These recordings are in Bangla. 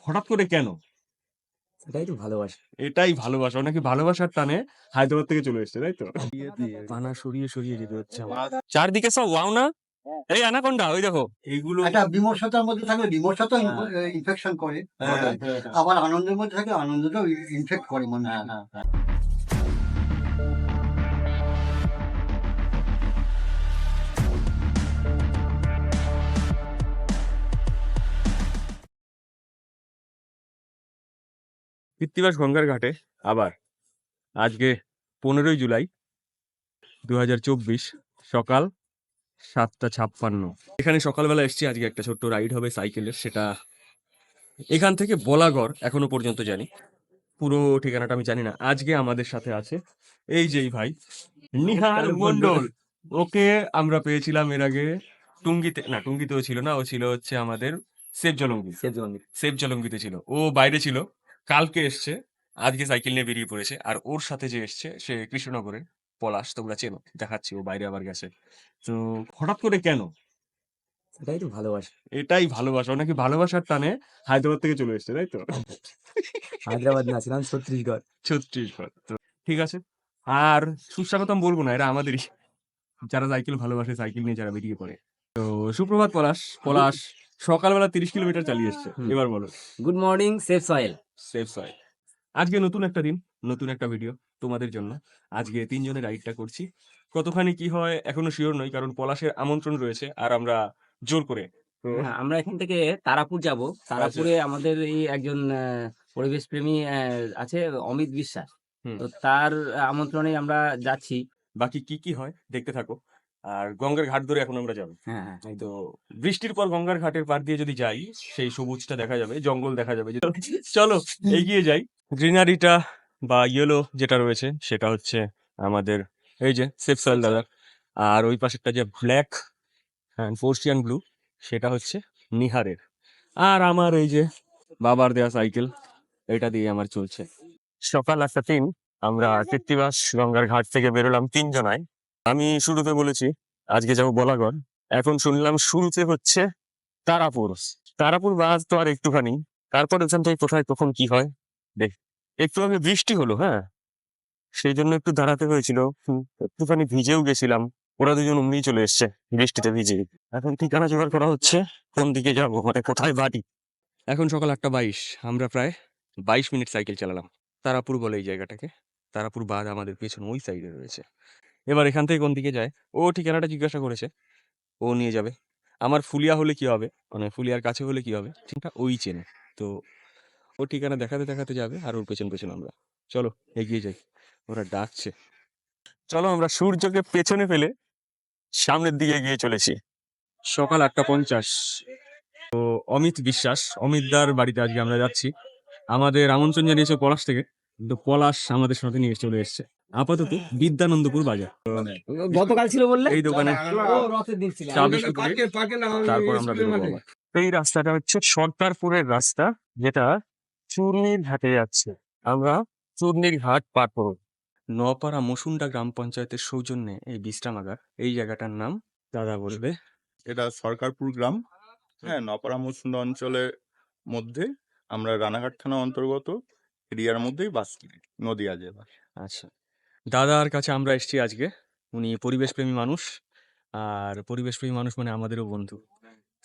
হঠাৎ করে কেন? এটাই তো ভালোবাসা। এটাই ভালোবাসা। ও নাকি ভালোবাসার টানে হায়দ্রাবাদ থেকে চলে এসেছে, তাই তো? পানা সরিয়ে যেতে হচ্ছে আমার। চারদিকে সব ওয়াও না? এই অ্যানাকোন্ডা ওই দেখো। এইগুলো একটা বিমর্ষতার মধ্যে থাকলে বিমর্ষতা ইনফেকশন করে, হ্যাঁ, আবার আনন্দের মধ্যে থাকলে আনন্দটাও ইনফেক্ট করে মানুষ। কৃত্তিবাস গঙ্গার ঘাটে আবার আজকে 15ই জুলাই 2024 সকাল 7:56। এখানে সকালবেলা এসেছি, আজকে একটা ছোট্ট রাইড হবে সাইকেলের, সেটা এখান থেকে বলাগড় এখনো পর্যন্ত জানি, পুরো ঠিকানাটা আমি জানি না। আজকে আমাদের সাথে আছে এই যেই ভাই নিহার মন্ডল। ওকে আমরা পেয়েছিলাম এর আগে টুঙ্গিতে, না টুঙ্গিতেও ছিল না, ও ছিল হচ্ছে আমাদের সেফ জলঙ্গি, সেফ জলঙ্গিতে ছিল, ও বাইরে ছিল। কালকে এসছে, আজকে সাইকেল নিয়ে বেরিয়ে পড়েছে। আর ওর সাথে যে এসছে সে কৃষ্ণনগরের পলাশ, তোমরা চেনো, দেখাচ্ছি, ও বাইরে আবার গেছে। তো হঠাৎ করে কেন? এটাই তো ভালোবাসা। এটাই ভালোবাসা। ও নাকি ভালোবাসার টানে হায়দ্রাবাদ থেকে চলে এসেছে, তাই তো? হায়দ্রাবাদ না, ছিলাম ছত্তিশগড়। 36 বার তো ঠিক আছে। আর সুস্বাগতম বলবো না, এরা আমাদেরই, যারা সাইকেল ভালোবাসে, সাইকেল নিয়ে যারা বেরিয়ে পড়ে। তো সুপ্রভাত পলাশ। পলাশ সকালবেলা 30 কিলোমিটার চালিয়ে এসছে। এবার বলো। Good morning safe soil. Safe soil. আজকে নতুন একটা দিন, নতুন একটা ভিডিও তোমাদের জন্য। আজকে 3 জনের রাইডটা করছি। কতখানি কি হয় এখনো শিওর নই, কারণ পলাশের আমন্ত্রণ রয়েছে আর আমরা জোর করে তো হ্যাঁ, আমরা এখান থেকে তারাপুর যাব। তারাপুরে আমাদের এই একজন পরিবেশ প্রেমী আছে, অমিত বিশ্বাস। হুম। তো তার আমন্ত্রণে আমরা যাচ্ছি। বাকি কি কি হয় দেখতে থাকো। আর গঙ্গার ঘাট ধরে এখন আমরা যাবো। হ্যাঁ হ্যাঁ তো বৃষ্টির পর গঙ্গার ঘাটের পার দিয়ে যদি যাই, সেই সবুজটা দেখা যাবে, জঙ্গল দেখা যাবে। চলো এগিয়ে যাই। গ্রিনারিটা বা ইয়েলো যেটা রয়েছে সেটা হচ্ছে আমাদের এই যে সেফ সয়েল দাদার, আর ওই পাশেরটা যে ব্ল্যাক হ্যাঁ ফোর্সিয়ান ব্লু সেটা হচ্ছে নিহারের। আর আমার এই যে বাবার দেয়া সাইকেল, এটা দিয়ে আমার চলছে। সকাল 8:03 আমরা কৃত্তিবাস গঙ্গার ঘাট থেকে বেরোলাম 3 জনায়। আমি শুরুতে বলেছি আজকে যাবো বলাগড়, এখন শুনলাম শুরুতে হচ্ছে তারাপুর। তারাপুর বাস তো আর একটুখানি, তারপর ওখান থেকে কোথায় কখন কি হয় দেখ। একটু আগে বৃষ্টি হলো, হ্যাঁ, সেই জন্য একটু দাঁড়াতে হয়েছিল। একটুখানি ভিজেও গেছিলাম। ওরা দুজন অমনি চলে এসছে বৃষ্টিতে ভিজে। এখন ঠিকানা জোগাড় করা হচ্ছে, কোন দিকে যাবো, মানে কোথায় বাড়ি। এখন সকাল 8:22, আমরা প্রায় 22 মিনিট সাইকেল চালালাম। তারাপুর বলে এই জায়গাটাকে। তারাপুর বাঁধ আমাদের পেছনে ওই সাইডে রয়েছে। এবার এখান থেকে কোন দিকে যায়, ও ঠিকানাটা জিজ্ঞাসা করেছে, ও নিয়ে যাবে। আমার ফুলিয়া হলে কি হবে, মানে ফুলিয়ার কাছে হলে কি হবে, ঠিকটা ওই চেনে। তো ও ঠিকানা দেখাতে দেখাতে যাবে আর ওর পেছন পেছন আমরা। চলো এগিয়ে যাই, ওরা ডাকছে। চলো আমরা সূর্যকে পেছনে ফেলে সামনের দিকে এগিয়ে চলেছি। সকাল 8:50। তো অমিত বিশ্বাস, অমিতদার বাড়িতে আজকে আমরা যাচ্ছি। আমাদের আমন্ত্রণ জানিয়েছে পলাশ থেকে, কিন্তু পলাশ আমাদের সাথে নিয়ে চলে এসছে আপাতত বিদ্যানন্দপুর বাজার। গতকাল ছিল বললে, এই দোকানে ও রথের দিন ছিল। চা বিস্কুট খেয়ে তারপর আমরা বেরোবো আবার। এই রাস্তাটা হচ্ছে সরকারপুরের রাস্তা, যেটা চূর্ণির ঘাটে যাচ্ছে। আমরা চূর্ণির ঘাট পার করব। নপাড়া মসুন্ডা গ্রাম পঞ্চায়েতের সৌজন্যে এই বিশ্রামাগার, এই জায়গাটার নাম দাদা বলবে। এটা সরকারপুর গ্রাম, হ্যাঁ, নপাড়া মসুন্ডা অঞ্চলের মধ্যে। আমরা রানাঘাট থানা অন্তর্গত এরিয়ার মধ্যেই বাস করি, নদিয়া জেলা। আচ্ছা, দাদার কাছে আমরা এসেছি আজকে। উনি পরিবেশপ্রেমী মানুষ, আর পরিবেশপ্রেমী মানুষ মানে আমাদেরও বন্ধু।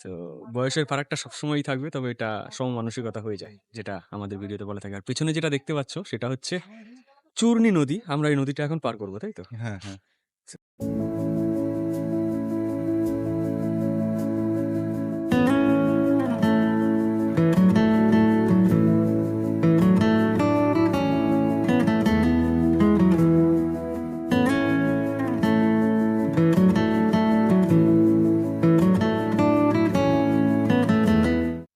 তো বয়সের ফারাকটা সবসময়ই থাকবে, তবে এটা সমমানসিকতা হয়ে যায়, যেটা আমাদের ভিডিওতে বলা থাকে। আর পেছনে যেটা দেখতে পাচ্ছ সেটা হচ্ছে চূর্ণী নদী। আমরা এই নদীটা এখন পার করবো, তাই তো? হ্যাঁ হ্যাঁ।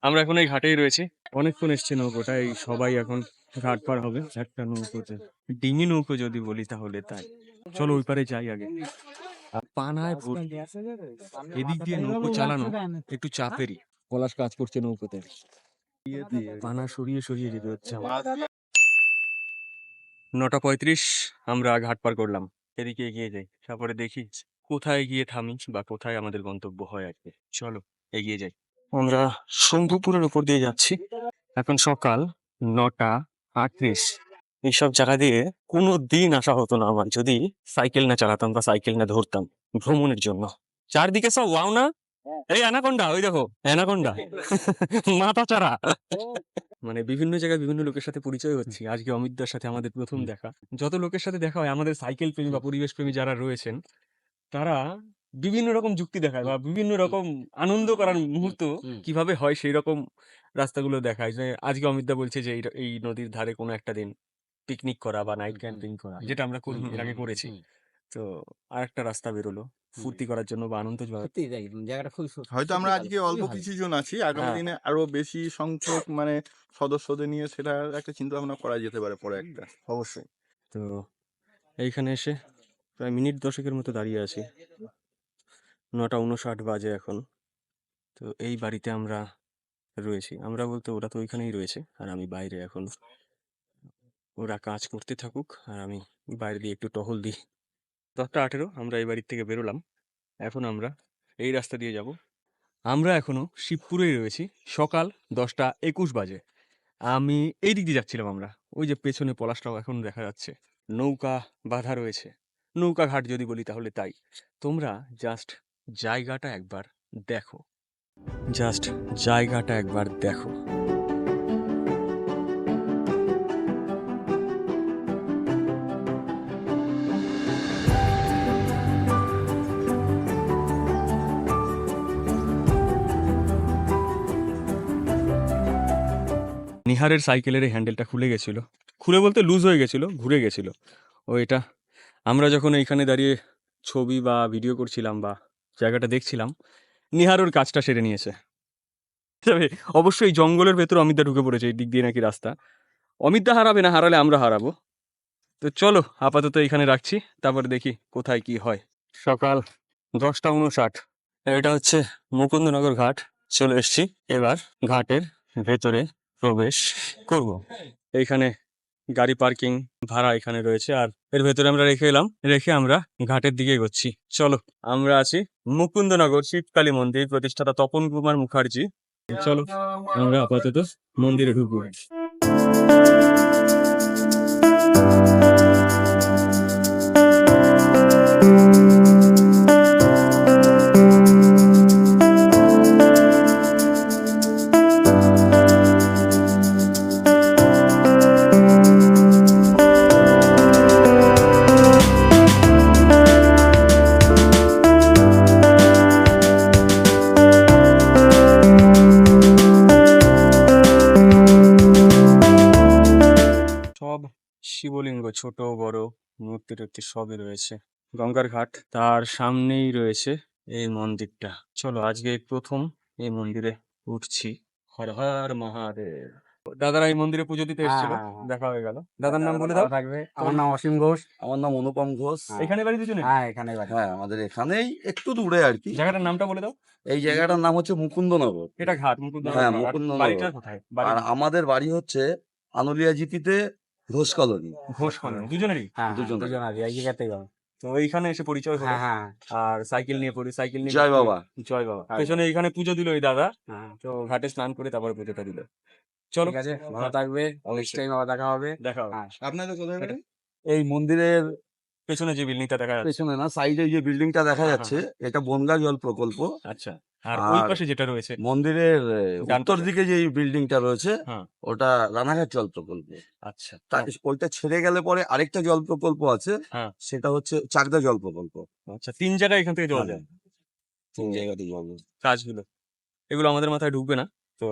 আমরা এখন এই ঘাটেই রয়েছি। অনেকক্ষণ এসছে নৌকোটাই, সবাই এখন ঘাট পার হবে একটা নৌকোতে। ডিঙি নৌকো যদি বলি তাহলে তাই। চলো ওই পারে যাই আগে। আর পানায় ভর্তি, এদিক দিয়ে নৌকো চালানো একটু চাপেরই। পলাশ কাজ করছে নৌকোতে, পানা সরিয়ে সরিয়ে যেতে হচ্ছে আমার। 9:35 আমরা ঘাট পার করলাম। এদিকে এগিয়ে যাই, তারপরে দেখি কোথায় গিয়ে থামি বা কোথায় আমাদের গন্তব্য হয় আজকে। চলো এগিয়ে যাই। আমরা শম্ভুপুরের উপর দিয়ে যাচ্ছি। এখন সকাল 9:38। এইসব জায়গা দিয়ে কোনো দিন আসা হতো না আমার যদি সাইকেল না চালাতাম বা সাইকেল না ধরতাম ভ্রমণের জন্য। চারদিকে সব ওয়াও না, এই অ্যানাকোন্ডা, ওই দেখো অ্যানাকোন্ডা, মাথা চারা। মানে বিভিন্ন জায়গায় বিভিন্ন লোকের সাথে পরিচয় হচ্ছি। আজকে অমিতদার সাথে আমাদের প্রথম দেখা। যত লোকের সাথে দেখা হয় আমাদের সাইকেল প্রেমী বা পরিবেশ প্রেমী যারা রয়েছেন, তারা বিভিন্ন রকম যুক্তি দেখায় বা বিভিন্ন রকম আনন্দ করার মুহূর্ত কিভাবে হয় সেই রকম রাস্তাগুলো দেখায়। যে আজকে অমিতদা বলছে যে এই নদীর ধারে কোনো একটা দিন পিকনিক করা বা নাইট ক্যাম্পিং করা, যেটা আমরা এর আগে করেছি। তো আরেকটা রাস্তা বেরোলো ফুর্তি করার জন্য বা আনন্দ সত্যি তাই, জায়গাটা খুব হয়তো আমরা আজকে অল্প কিছু জন আছি, আগামী হ্যাঁ। দিনে আরো বেশি সংখ্যক মানে সদস্যদের নিয়ে সেটা একটা চিন্তা ভাবনা করা যেতে পারে পরে একটা। অবশ্যই। তো এইখানে এসে প্রায় মিনিট 10 মতো দাঁড়িয়ে আছি। 9:59 বাজে এখন। তো এই বাড়িতে আমরা রয়েছি। আমরা বলতে ওরা তো ওইখানেই রয়েছে আর আমি বাইরে এখন। ওরা কাজ করতে থাকুক আর আমি বাইরে দিয়ে একটু টহল দিই। 10:18 আমরা এই বাড়ির থেকে বেরোলাম। এখন আমরা এই রাস্তা দিয়ে যাব। আমরা এখনো শিবপুরেই রয়েছি। সকাল 10:21 বাজে। আমি এই দিক দিয়ে যাচ্ছিলাম আমরা। ওই যে পেছনে পলাশটাও এখন দেখা যাচ্ছে। নৌকা বাঁধা রয়েছে। নৌকা ঘাট যদি বলি তাহলে তাই। তোমরা জাস্ট জায়গাটা একবার দেখো। জাস্ট জায়গাটা একবার দেখো। নিহারের সাইকেলের এই হ্যান্ডেলটা খুলে গেছিল। খুলে বলতে লুজ হয়ে গেছিল, ঘুরে গেছিল। ও এটা আমরা যখন এইখানে দাঁড়িয়ে ছবি বা ভিডিও করছিলাম বা জায়গাটা দেখছিলাম, নিহার ওর কাজটা সেরে নিয়েছে। তবে অবশ্যই জঙ্গলের ভেতর অমিতদা ঢুকে পড়েছে, এই দিক দিয়ে নাকি রাস্তা। অমিতদা হারাবে না, হারালে আমরা হারাবো। তো চলো আপাতত এখানে রাখছি, তারপর দেখি কোথায় কি হয়। সকাল 10:59। এটা হচ্ছে মুকুন্দনগর ঘাট। চলে এসছি, এবার ঘাটের ভেতরে প্রবেশ করব। এইখানে গাড়ি পার্কিং ভাড়া এখানে রয়েছে আর এর ভেতরে আমরা রেখে এলাম, রেখে আমরা ঘাটের দিকে এগোচ্ছি। চলো, আমরা আছি মুকুন্দনগর শিবকালী মন্দির, প্রতিষ্ঠাতা তপন কুমার মুখার্জি। চলো আমরা আপাতত মন্দিরে ঢুকবো। সব শিবলিঙ্গ, ছোট বড় মূর্তি টূর্তি সবই রয়েছে। গঙ্গার ঘাট, তার সামনেই রয়েছে এই মন্দিরটা। চলো আজকে এই প্রথম এই মন্দিরে উঠছি। হর হর মহাদেব। দাদারা এই মন্দিরে পুজো দিতে এসেছিল, দেখা হয়ে গেল। দাদার নাম বলে দাও। থাকবে। আমার নাম অসীম ঘোষ। আমার নাম অনুপম ঘোষ। এখানে বাড়ি দুজনে? হ্যাঁ, এখানে বাড়ি। হ্যাঁ, আমাদের এখানেই একটু দূরে আর কি। জায়গাটার নামটা বলে দাও। এই জায়গাটার নাম হচ্ছে মুকুন্দনগর। এটা ঘাট, মুকুন্দনগর হ্যাঁ, ঘাট। আর মুকুন্দনগর। বাড়িটা কোথায়? বাড়ি আর আমাদের বাড়ি হচ্ছে আনুলিয়া জিপিতে ঘোষ কলোনি। ঘোষ কলোনি। দুজনেরই? হ্যাঁ, দুজনে। দুজন আছে, এই জায়গাতেই বাবা। তো এইখানে এসে পরিচয় হলো। হ্যাঁ, হ্যাঁ, আর সাইকেল নিয়ে পড়ি, সাইকেল নিয়ে জয় ঘুরতে- বাবা। জয় বাবা। হ্যাঁ। পেছনে এইখানে পুজো দিল এই দাদা। হ্যাঁ। তো ঘাটে স্নান করে তারপর পুজোটা দিল। চলো, ঠিক আছে, ভালো থাকবে। নেক্সট টাইম আবার দেখা হবে। দেখা হবে। হ্যাঁ। আপনাদের কোথায় বাড়ি? এই মন্দিরের পেছনে যে বিল্ডিংটা দেখা যাচ্ছে। পেছনে না, সাইডে যে বিল্ডিংটা দেখা হ্যাঁ, যাচ্ছে এটা বনগা জল প্রকল্প। আচ্ছা। আর ওই আর পাশে যেটা রয়েছে মন্দিরের ডান উত্তর পাশে। দিকে যে বিল্ডিংটা রয়েছে হ্যাঁ। ওটা রানাঘাট জল প্রকল্প। আচ্ছা। ওইটা ছেড়ে গেলে পরে আরেকটা জল প্রকল্প আছে, হ্যাঁ। সেটা হচ্ছে চাকদা জল প্রকল্প। আচ্ছা, 3 জায়গায় এখান থেকে জল হ্যাঁ। যায়। তিন জায়গাতে জল। কাজগুলো এগুলো আমাদের মাথায় ঢুকবে না, তো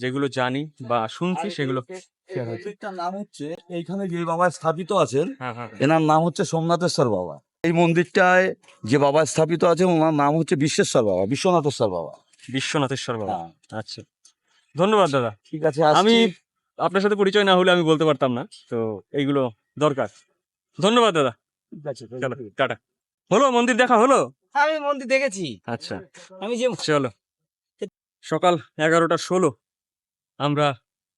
যেগুলো জানি বা শুনছি সেগুলো share হচ্ছে। মন্দিরটার নাম হচ্ছে, এইখানে যে বাবা স্থাপিত আছেন হ্যাঁ হ্যাঁ। এনার নাম হচ্ছে সোমনাথেশ্বর বাবা। এই মন্দিরটায় যে বাবা স্থাপিত আছেন ওনার নাম হচ্ছে বিশ্বেশ্বর বাবা, বিশ্বনাথেশ্বর বাবা। বিশ্বনাথেশ্বর বাবা। হ্যাঁ। আচ্ছা, ধন্যবাদ দাদা। ঠিক আছে, আমি আসছি। আপনার সাথে পরিচয় না হলে আমি বলতে পারতাম না, তো এইগুলো দরকার। ধন্যবাদ দাদা। ঠিক আছে, চলো টাটা। হলো মন্দির দেখা হলো? আমি মন্দির দেখেছি। আচ্ছা আমি যে চলো। সকাল 11:16 আমরা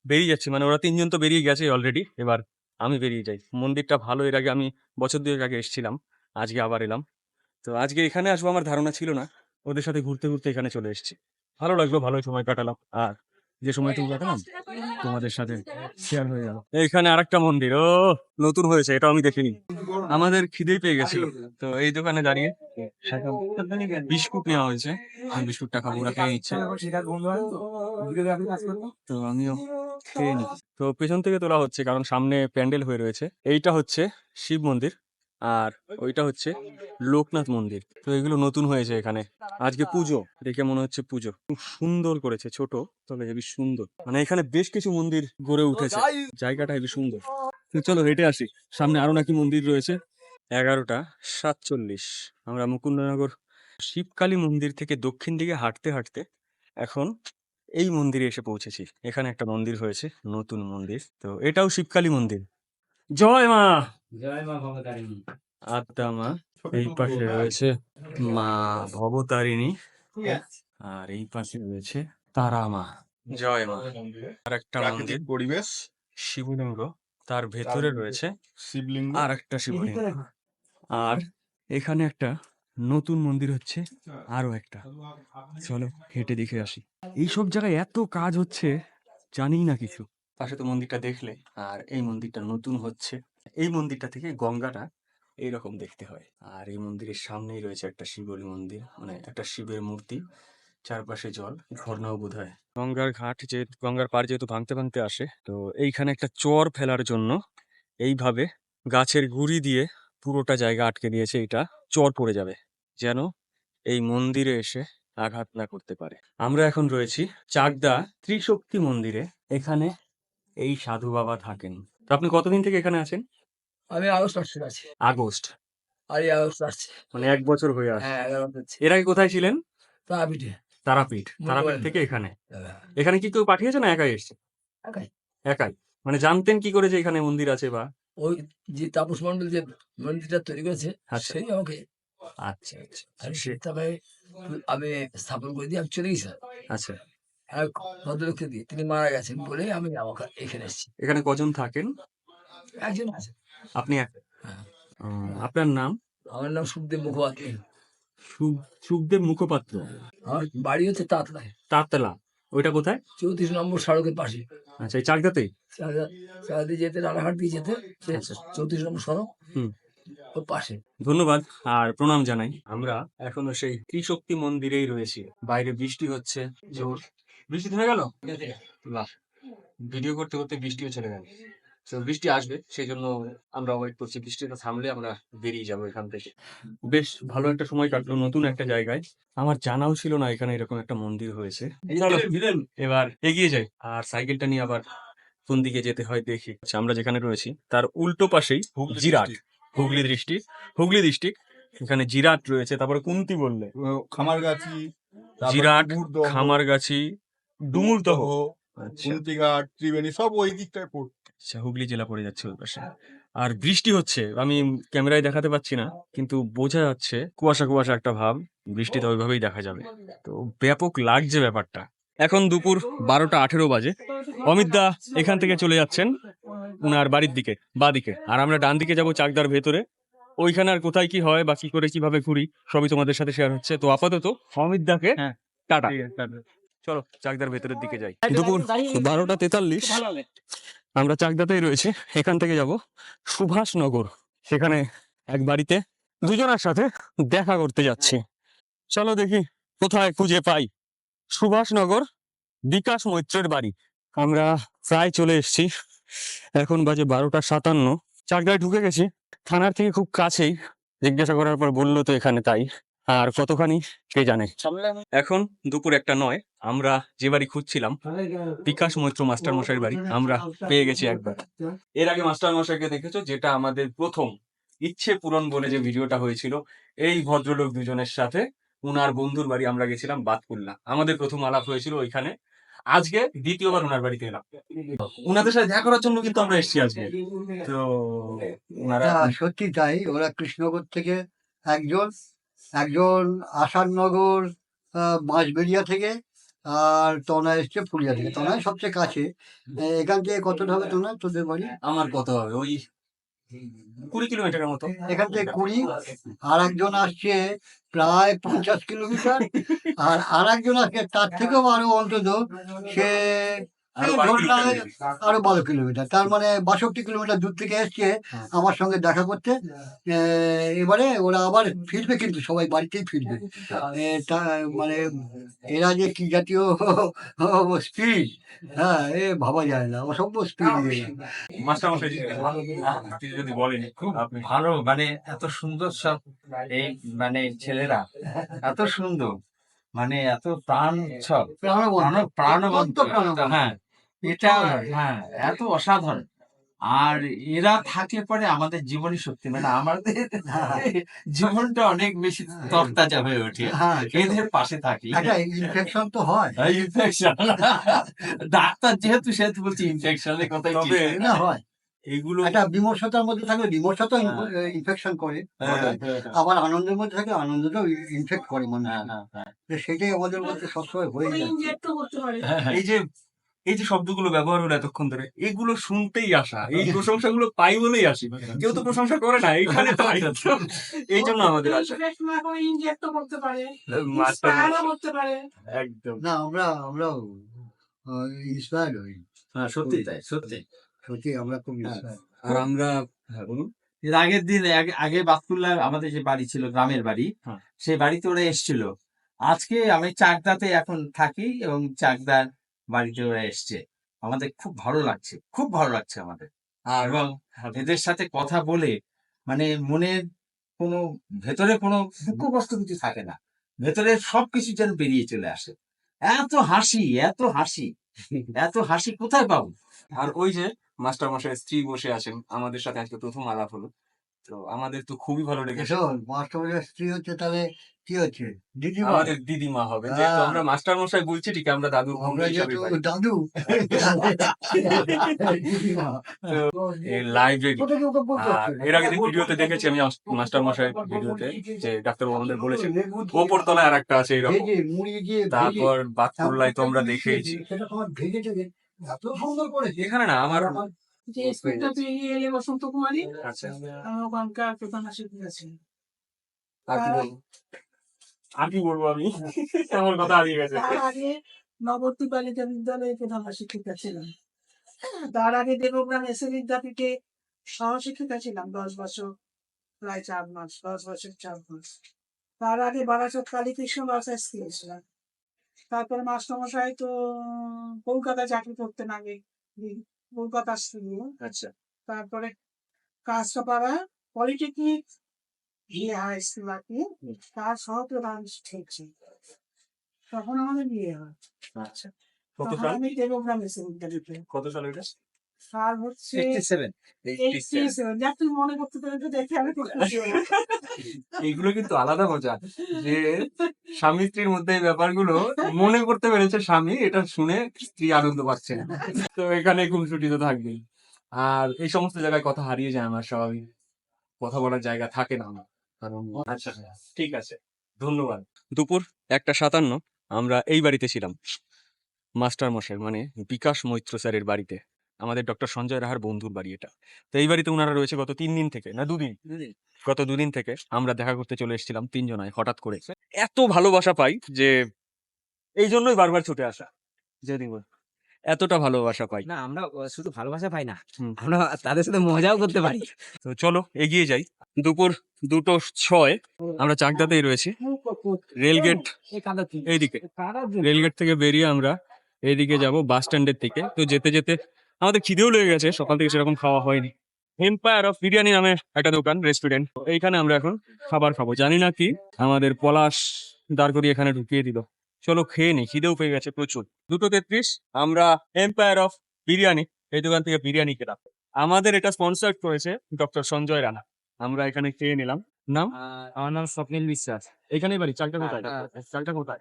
বেরিয়ে যাচ্ছি, মানে ওরা 3জন তো বেরিয়ে গেছে অলরেডি, এবার আমি বেরিয়ে যাই। মন্দিরটা ভালো, এর আগে আমি বছর 2 আগে এসেছিলাম, আজকে আবার এলাম। তো আজকে এখানে আসবো আমার ধারণা ছিল না, ওদের সাথে ঘুরতে ঘুরতে এখানে চলে এসেছি। ভালো লাগলো, ভালোই সময় কাটালাম। আর যে সময়টুকু কাটালাম তোমাদের সাথে শেয়ার হয়ে গেল। এইখানে আরেকটা মন্দির, ও নতুন হয়েছে, এটা আমি দেখিনি। আমাদের খিদেই পেয়ে গেছিল, তো এই দোকানে দাঁড়িয়ে এখন বিস্কুট নেওয়া হয়েছে। আমি বিস্কুটটা খাবো, ওরা খেয়ে নিচ্ছে, তো আমিও খেয়ে নিই। তো পেছন থেকে তোলা হচ্ছে কারণ সামনে প্যান্ডেল হয়ে রয়েছে। এইটা হচ্ছে শিব মন্দির আর ওইটা হচ্ছে লোকনাথ মন্দির। তো এগুলো নতুন হয়েছে এখানে, আজকে পুজো, দেখে মনে হচ্ছে পুজো। খুব সুন্দর করেছে, ছোট তবে হেবি সুন্দর। মানে এখানে বেশ কিছু মন্দির গড়ে উঠেছে, জায়গাটা হেবি সুন্দর। তো চলো হেঁটে আসি, সামনে আরো নাকি মন্দির রয়েছে। 11:47 আমরা মুকুন্দনগর শিবকালী মন্দির থেকে দক্ষিণ দিকে হাঁটতে হাঁটতে এখন এই মন্দিরে এসে পৌঁছেছি। এখানে একটা মন্দির হয়েছে, নতুন মন্দির, তো এটাও শিবকালী মন্দির। জয় মা। জয় মা ভবতারিণী। আদ্যা মা। এই পাশে রয়েছে মা ভবতারিণী আর এই পাশে রয়েছে তারা মা। জয় মা। আর একটা মন্দির, প্রাকৃতিক পরিবেশ, শিবলিঙ্গ, তার ভেতরে রয়েছে শিবলিঙ্গ। আর একটা শিবলিঙ্গ। আর এখানে একটা নতুন মন্দির হচ্ছে, আরো একটা। চলো হেঁটে দেখে আসি। এইসব জায়গায় এত কাজ হচ্ছে, জানি না কিছু। পাশে তো মন্দিরটা দেখলে, আর এই মন্দিরটা নতুন হচ্ছে। এই মন্দিরটা থেকে গঙ্গাটা এইরকম দেখতে হয়। আর এই মন্দিরের সামনেই রয়েছে একটা শিবলী মন্দির, মানে একটা শিবের মূর্তি, চারপাশে জল, ঝর্ণাও বোধ হয়। গঙ্গার ঘাট, যে গঙ্গার পাড় যেহেতু ভাঙতে ভাঙতে আসে, তো এইখানে একটা চর ফেলার জন্য এইভাবে গাছের গুঁড়ি দিয়ে পুরোটা জায়গা আটকে দিয়েছে। এটা চর পড়ে যাবে, যেন এই মন্দিরে এসে আঘাত না করতে পারে। আমরা এখন রয়েছি চাকদা ত্রিশক্তি মন্দিরে। এখানে এই সাধু বাবা থাকেন। তো আপনি কতদিন থেকে এখানে আছেন? আমি আগস্ট মাসে আছি। আগস্ট, আর এই আগস্ট আসছে। মানে 1 বছর হয়ে আসছে। হ্যাঁ 11 হচ্ছে। এর আগে কোথায় ছিলেন? তারাপীঠে। তারাপীঠ। তারাপীঠ থেকে এখানে। এখানে কি কেউ পাঠিয়েছে না একাই এসছে? একাই। একাই। মানে জানতেন কি করে যে এখানে মন্দির আছে বা? ওই যে তাপস মন্ডল যে মন্দিরটা তৈরি করেছে আচ্ছা। সেই আমাকে আচ্ছা আচ্ছা আমি সে- তবে আমি স্থাপন করে দিয়ে আমি চলে গেছি। আচ্ছা। এক ভদ্রলোককে দিয়ে তিনি মারা গেছেন বলে আমি আমাকে এখানে এসেছি। এখানে কজন থাকেন? একজন আছে। আপনি হ্যাঁ। আপনার নাম? আমার নাম সুখদেব মুখোপাধ্যায়। সুখদেব মুখোপাত্র। আমার বাড়ি হচ্ছে তাতলায়, তাঁতলা, ওইটা কোথায়? 34 নম্বর সড়কের পাশে। আচ্ছা, এই চাকদাতেই? চাঁদা দিয়ে যেতে রানাঘাট দিয়ে যেতে আচ্ছা। 34 নম্বর সড়ক হুম। ওর পাশে। ধন্যবাদ আর প্রণাম জানাই। আমরা এখনো সেই ত্রিশক্তি মন্দিরেই রয়েছি। বাইরে বৃষ্টি হচ্ছে জোর। বৃষ্টি থেমে গেল? বাহ, ভিডিও করতে করতে বৃষ্টিও চলে গেল। তো বৃষ্টি আসবে, সেই জন্য আমরা ওয়েট করছি। বৃষ্টিটা থামলে আমরা বেরিয়ে যাবো এখান থেকে। বেশ ভালো একটা সময় কাটলো নতুন একটা জায়গায়। আমার জানাও ছিল না এখানে এরকম একটা মন্দির হয়েছে। চলো এবার এগিয়ে যাই, আর সাইকেলটা নিয়ে আবার কোন দিকে যেতে হয় দেখি। আচ্ছা, আমরা যেখানে রয়েছি তার উল্টো পাশেই জিরাট, হুগলি ডিস্ট্রিক্ট। এখানে জিরাট রয়েছে, তারপরে কুন্তি বললে, খামারগাছি, জিরাট, ডুমুরদহ, খামারগাছি, ডুমুরদহ, আচ্ছা কুন্তিঘাট, ত্রিবেণী সব ওই দিকটায় পড়ছে। আচ্ছা, হুগলি জেলা পড়ে যাচ্ছে ওই পাশে। আর বৃষ্টি হচ্ছে, আমি ক্যামেরায় দেখাতে পাচ্ছি না, কিন্তু বোঝা যাচ্ছে কুয়াশা কুয়াশা একটা ভাব। বৃষ্টিতে ওইভাবেই দেখা যাবে, তো ব্যাপক লাগছে ব্যাপারটা। এখন দুপুর 12:18 বাজে। অমিত দা এখান থেকে চলে যাচ্ছেন উনার বাড়ির দিকে, বা দিকে, আর আমরা ডান দিকে যাব চাকদার ভেতরে। ওইখানে আর কোথায় কি হয় বা কি করে কিভাবে ঘুরি সবই তোমাদের সাথে শেয়ার হচ্ছে। তো আপাতত অমিত দাকে টাটা। চলো চাকদার ভেতরের দিকে যাই। দুপুর 12:43 আমরা চাকদাতেই রয়েছে। এখান থেকে যাব সুভাষনগর, সেখানে এক বাড়িতে দুজনের সাথে দেখা করতে যাচ্ছি। চলো দেখি কোথায় খুঁজে পাই সুভাষনগর বিকাশ মৈত্রের বাড়ি। আমরা প্রায় চলে এসেছি, এখন বাজে 12:57। চাকদায় ঢুকে গেছি, থানার থেকে খুব কাছেই। জিজ্ঞাসা করার পর বললো তো এখানে, তাই আর কতখানি কে জানে। এখন দুপুর 1:09। আমরা যে বাড়ি খুঁজছিলাম, বিকাশ মৈত্র মাস্টার মশাইয়ের বাড়ি, আমরা পেয়ে গেছি একবার। এর আগে মাস্টার মশাইকে দেখেছো, যেটা আমাদের প্রথম ইচ্ছে পূরণ বলে যে ভিডিওটা হয়েছিল এই ভদ্রলোক দুজনের সাথে। উনার বন্ধুর বাড়ি আমরা গেছিলাম বাতকুল্লা, আমাদের প্রথম আলাপ হয়েছিল ওইখানে। আজকে দ্বিতীয়বার উনার বাড়িতে এলাম, উনাদের সাথে দেখা করার জন্য কিন্তু আমরা এসেছি আজকে। তো উনারা সত্যি তাই, ওরা কৃষ্ণনগর থেকে একজন, একজন আসাদনগর বাঁশবেড়িয়া থেকে, আর তনা এসছে ফুলিয়া থেকে। তনায় সবচেয়ে কাছে। এখান থেকে কতটা হবে তোমরা, তোদের বাড়ি? আমার কত হবে, ওই 20 কিলোমিটারের মতো। এখান থেকে 20, আর একজন আসছে প্রায় 50 কিলোমিটার, আর একজন আসছে তার থেকেও আরো অন্তত সে আরো এই 12 ধরুন না, কিলোমিটার। আরো 12 কিলোমিটার, তার মানে 62 কিলোমিটার দূর থেকে এসছে আমার সঙ্গে দেখা করতে। এবারে ওরা আবার ফিরবে, কিন্তু সবাই বাড়িতেই ফিরবে। মানে এরা যে কি জাতীয় স্পিড, হ্যাঁ, ভাবা যায় না, অসম্ভব স্পিড। মাস্টার মশাই আপনি যদি বলেন আপনি। ভালো, মানে এত সুন্দর সব এই মানে ছেলেরা, এত সুন্দর, মানে এত প্রাণ উৎসব, প্রাণবন্ত, হ্যাঁ এটা, হ্যাঁ এত অসাধারণ। আর এরা থাকলে পরে আমাদের জীবনী সত্যি, মানে আমাদের জীবনটা অনেক বেশি তরতাজা হয়ে ওঠে হ্যাঁ, এদের পাশে থাকি। একটা ইনফেকশন তো হয়, ইনফেকশন, ডাক্তার যেহেতু সেহেতু বলছি ইনফেকশনের কথাই তবে ঠিক। না হয়। এইগুলো একটা বিমর্ষতার মধ্যে থাকলে বিমর্ষতা ইনফেকশন করে, আবার আনন্দের মধ্যে থাকলে আনন্দটাও ইনফেক্ট করে মানুষ। সেটাই আমাদের মধ্যে সবসময় হয়ে যায়। এই যে এই যে শব্দগুলো ব্যবহার হলো এতক্ষণ ধরে, এগুলো শুনতেই আসা, এই প্রশংসাগুলো পাই বলেই আসি। কেউ তো প্রশংসা করে না, এইখানে পাই। এই জন্য আমাদের আসা। মাস্টার একদম। না, আমরাও ইন্সপায়ার্ড হই, হ্যাঁ সত্যি তাই, সত্যি। সত্যি আমরা খুব হ্যাঁ। inspired। আর আমরা, হ্যাঁ বলুন, এর আগের দিন আগে বাতকুল্লা আমাদের যে বাড়ি ছিল, গ্রামের বাড়ি, হ্যাঁ। সেই বাড়িতে ওরা এসেছিল। আজকে আমি চাকদাতে এখন থাকি এবং চাকদার বাড়িতে ওরা এসছে। আমাদের খুব ভালো লাগছে, খুব ভালো লাগছে আমাদের। এবং এদের সাথে কথা বলে মানে মনের কোনো, ভেতরে কোনো দুঃখ কষ্ট কিছু থাকে না, ভেতরে সবকিছু যেন বেরিয়ে চলে আসে। এত হাসি, এত হাসি, এত হাসি কোথায় পাবো? আর ওই যে মাস্টার মশাই স্ত্রী বসে আছেন, আমাদের সাথে আজকে প্রথম আলাপ হলো, তো আমাদের তো খুবই ভালো লেগেছে। শোন, মাস্টারের স্ত্রী হচ্ছে, তাহলে কি হচ্ছে, দিদিমা। আমাদের দিদিমা হবে, যেহেতু আমরা মাস্টার মশাই বলছি, ঠিক আমরা দাদুর আমরা ভঙ্গি হিসাবে যেহেতু দাদু, দিদিমা। লাইব্রেরি। ওটা কি ওকে বলতে আর হচ্ছে? এর আগে ভিডিওতে দেখেছি আমি মাস্টার মশাই ভিডিওতে, যে ডাক্তারবাবু আমাদের বলেছেন ওপর তলায় আর একটা আছে এরকম। ভেজে, মুড়ি দিয়ে ভেজে, তারপর বাতকুল্লায় তো আমরা এমন দেখেইছি। সেটা তোমার ভেজে টেজে এত সুন্দর করেছে। এখানে না আমার যে স্কুলটা পেয়ে এলে বসন্ত কুমারী, আচ্ছা আমার ওখানকার প্রধান শিক্ষক আছেন। আর কি বলবো, আর কি বলবো আমি, আমার কথা হারিয়ে গেছে। তার আগে নবদ্বীপ বালিকা বিদ্যালয়ে প্রধান শিক্ষিকা ছিলাম। তার আগে দেবগ্রাম এসএ বিদ্যাপীঠে সহশিক্ষিকা ছিলাম 10 বছর, প্রায় 4 মাস, 10 বছর 4 মাস। তার আগে বারাসত কালীকৃষ্ণ বাসায় স্কুলে ছিলাম। তারপরে মাস্টারমশাই তো কলকাতায় চাকরি করতেন আগে, কলকাতা স্কুলে। আচ্ছা তারপরে কাঁচরাপাড়া পলিটেকনিক হাই স্কুল আর কি, তার সহপ্রধান শিক্ষক ছিলেন। তখন আমাদের বিয়ে হয়। আচ্ছা কত তখন সাল, আমি দেবগ্রাম এসে বিদ্যাপীঠে। কত সাল এটা? সাল হচ্ছে 87। 87। যাক, তুমি মনে করতে পেরেছো দেখে আমি খুব খুশি হলাম। এইগুলো কিন্তু আলাদা মজা, যে স্বামী স্ত্রীর মধ্যে এই ব্যাপারগুলো মনে করতে পেরেছে স্বামী, এটা শুনে স্ত্রী আনন্দ পাচ্ছে। তো এখানে খুনসুটি তো থাকবেই। আর এই সমস্ত জায়গায় কথা হারিয়ে যায় আমার, স্বাভাবিক কথা বলার জায়গা থাকে না আমার, কারণ আচ্ছা ঠিক আছে, ধন্যবাদ। দুপুর 1:57 আমরা এই বাড়িতে ছিলাম, মাস্টার মশাই মানে বিকাশ মৈত্র স্যারের বাড়িতে। আমাদের ডক্টর সঞ্জয় রাহার বন্ধুর বাড়ি এটা। তো এই বাড়িতে ওনারা রয়েছে গত 3 দিন থেকে, না 2 দিন, গত 2 দিন থেকে আমরা দেখা করতে চলে এসেছিলাম তিনজনায় হঠাৎ করে। এত ভালোবাসা পাই যে এই জন্যই বারবার ছুটে আসা, যদি এতটা ভালোবাসা পাই। না, আমরা শুধু ভালোবাসা পাই না, হুম। আমরা তাদের সাথে মজাও করতে পারি। তো চলো এগিয়ে যাই। দুপুর 2:06 আমরা চাকদাতেই রয়েছি, রেলগেট এইদিকে। রেলগেট থেকে বেরিয়ে আমরা এইদিকে যাব বাস স্ট্যান্ডের দিকে। তো যেতে যেতে আমাদের খিদেও লেগে গেছে, সকাল থেকে সেরকম খাওয়া হয়নি। এম্পায়ার অফ বিরিয়ানি নামে একটা দোকান, রেস্টুরেন্ট, এইখানে আমরা এখন খাবার খাবো। জানি না কি আমাদের পলাশ দাঁড় করিয়ে এখানে ঢুকিয়ে দিল। চলো খেয়ে নি, খিদেও পেয়ে গেছে প্রচুর। 2:33 আমরা এম্পায়ার অফ বিরিয়ানি, এই দোকান থেকে বিরিয়ানি খেলাম। আমাদের এটা স্পন্সর করেছে ডক্টর সঞ্জয় রানা। আমরা এখানে খেয়ে নিলাম। নাম? আমার নাম স্বপ্নিল বিশ্বাস। এখানেই বাড়ি। চালটা কোথায়? চালটা কোথায়?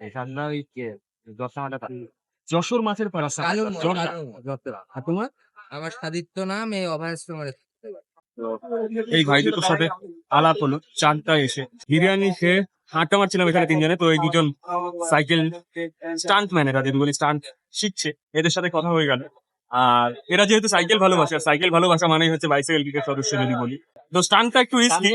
যশোর মাছের পাড়া। আর তোমার? আমার সাদিত্য নাম, এই অভয়াশ্রমের। এই ভাই দুটোর সাথে আলাপ হলো চারটা এসে। বিরিয়ানি খেয়ে আড্ডা মারছিলাম এখানে তিনজনে। তো এই দুজন সাইকেল স্টান্ট ম্যান, এরা যেগুলো স্টান্ট শিখছে, এদের সাথে কথা হয়ে গেল। আর এরা যেহেতু সাইকেল ভালোবাসে, আর সাইকেল ভালোবাসা মানেই হচ্ছে বাইসাইকেল ক্রিকেট সদস্য যদি বলি। তো স্টান্টটা একটু রিস্কি,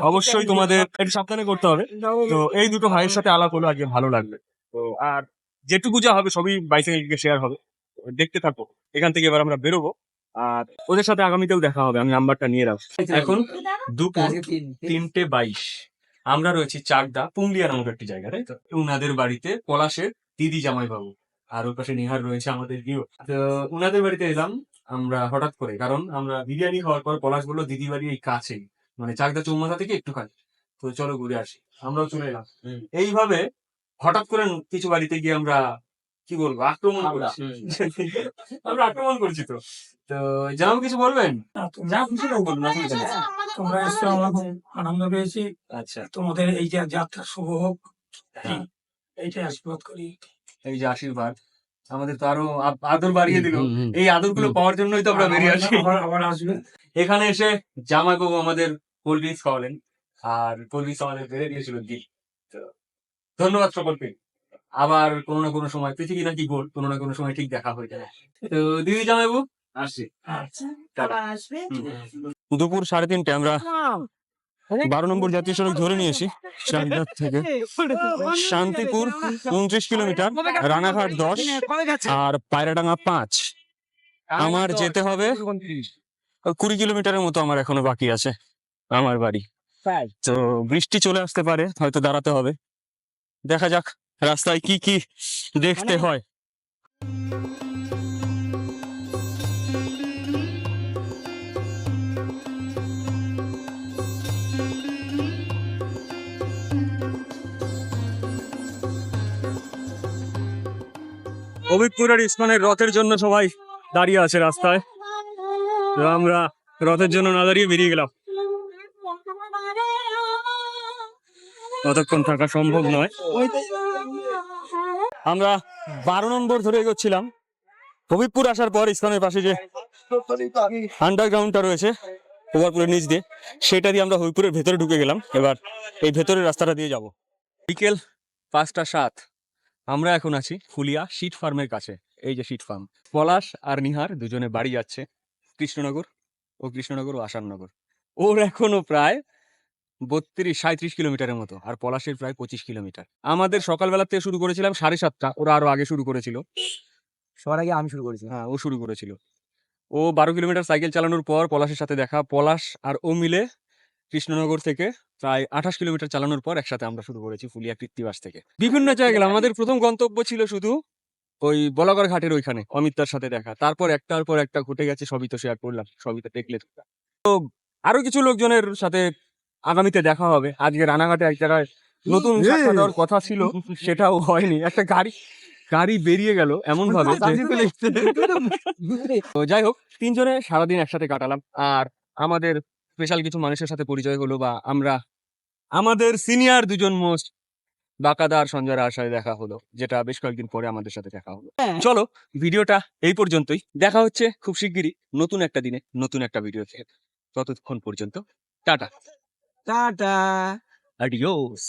অবশ্যই তোমাদের একটু সাবধানে করতে হবে। তো এই দুটো ভাইয়ের সাথে আলাপ হলো আজকে, ভালো লাগবে। তো আর যেটুকু যা হবে সবই বাইসাইকেল ক্রিকেট শেয়ার হবে, তো দেখতে থাকো। এখান থেকে এবার আমরা বেরোবো, আর ওদের সাথে আগামীতেও দেখা হবে। আমি নাম্বারটা নিয়ে রাখবো। এখন দুপুর 3:22, আমরা রয়েছি চাকদা পুংলিয়া নামক একটি জায়গা, তাই তো? উনাদের বাড়িতে পলাশের দিদি জামাইবাবু, আর ওর পাশে নিহার রয়েছে আমাদের গিয়ে। তো উনাদের বাড়িতে এলাম আমরা হঠাৎ করে, কারণ আমরা বিরিয়ানি খাওয়ার পর পলাশ বললো দিদি বাড়ি এই কাছেই, মানে চাকদা চৌমাথা থেকে একটুখানি, তো চলো ঘুরে আসি। আমরাও চলে এলাম। এইভাবে হঠাৎ করে কিছু বাড়িতে গিয়ে আমরা কি বলবো আক্রমণ করছি। আমরা আক্রমণ করছি। তো তো জানাবো, কিছু বলবেন? যা খুশি হোক বলুন, অসুবিধা নেই। তোমরা এসে আমরা খুব আনন্দ পেয়েছি। আচ্ছা, তোমাদের এই যে যাত্রা শুভ হোক, এইটাই আশীর্বাদ করি। এই যে আশীর্বাদ, আমাদের তো আরো আদর বাড়িয়ে দিল। হুম, হুম। এই আদর গুলো পাওয়ার জন্যই তো আমরা বেরিয়ে আসি। আবার আসবে। এখানে এসে জামাইবাবু আমাদের কোল্ড ড্রিঙ্কস খাওয়ালেন, আর কোল্ড ড্রিঙ্কস আমাদের বেড়ে দিয়েছিল দিল। তো ধন্যবাদ সকলকে। আবার কোনো না কোনো সময়, পৃথিবী নাকি গোল, কোনো না কোনো সময় ঠিক দেখা হয়ে যাবে। তো দিদি জামাইবাবু আসছি। আবার আসবে। দুপুর 3:30 আমরা 12 নম্বর জাতীয় সড়ক ধরে নিয়েছি চাকদা থেকে। শান্তিপুর 29 কিলোমিটার, রানাঘাট 10, আর পায়রাডাঙ্গা 5। আমার যেতে হবে 20 কিলোমিটারের মতো আমার এখনো বাকি আছে আমার বাড়ি। তো বৃষ্টি চলে আসতে পারে, হয়তো দাঁড়াতে হবে। দেখা যাক রাস্তায় কি কি দেখতে হয়। অভিজ্ঞপুর আর ইসমানের রথের জন্য সবাই দাঁড়িয়ে আছে রাস্তায়। তো আমরা রথের জন্য না দাঁড়িয়ে বেরিয়ে গেলাম। ততক্ষণ থাকা সম্ভব নয়। আমরা 12 নম্বর ধরে এগোচ্ছিলাম। হবিবপুর আসার পর ইসলামের পাশে যে আন্ডারগ্রাউন্ডটা রয়েছে ওভারপুরের নিচ দিয়ে, সেটা দিয়ে আমরা হবিবপুরের ভেতরে ঢুকে গেলাম। এবার এই ভেতরের রাস্তাটা দিয়ে যাব। বিকেল 5:07, আমরা এখন আছি ফুলিয়া শিট ফার্মের কাছে। এই যে শিট ফার্ম, পলাশ আর নিহার দুজনে বাড়ি যাচ্ছে কৃষ্ণনগর ও আসাননগর। ওর এখনো প্রায় 32-37 কিলোমিটারের মতো, আর পলাশের প্রায় 25 কিলোমিটার। আমাদের সকালবেলা থেকে শুরু করেছিলাম 7:30, ওরা আরো আগে শুরু করেছিল। সবার আগে আমি শুরু করেছি। হ্যাঁ, ও শুরু করেছিল। ও 12 কিলোমিটার সাইকেল চালানোর পর পলাশের সাথে দেখা, পলাশ আর ও মিলে কৃষ্ণনগর থেকে প্রায় 28 কিলোমিটার চালানোর পর একসাথে আমরা শুরু করেছি ফুলিয়া কৃত্তিবাস থেকে। বিভিন্ন জায়গায় গেলাম। আমাদের প্রথম গন্তব্য ছিল শুধু ওই বলাগড় ঘাটের ওইখানে অমিতার সাথে দেখা, তারপর একটার পর একটা ঘটে গেছে, সবই তো শেয়ার করলাম, সবই তো দেখলে। তো আরো কিছু লোকজনের সাথে আগামীতে দেখা হবে। আজকে রানাঘাটে এক জায়গায় নতুন সাক্ষাৎ হওয়ার কথা ছিল, সেটাও হয়নি। একটা গাড়ি বেরিয়ে গেল এমন ভাবে তো যাই হোক, তিনজনে সারাদিন একসাথে কাটালাম। আর আমাদের স্পেশাল কিছু মানুষের সাথে পরিচয় হলো, বা আমরা আমাদের সিনিয়র দুজন মোস্ট বাকাদার সঞ্জয় রায়ের সাথে দেখা হলো, যেটা বেশ কয়েকদিন পরে আমাদের সাথে দেখা হলো। চলো, ভিডিওটা এই পর্যন্তই। দেখা হচ্ছে খুব শিগগিরই নতুন একটা দিনে নতুন একটা ভিডিওতে। ততক্ষণ পর্যন্ত টাটা, টাটা। আডিওস।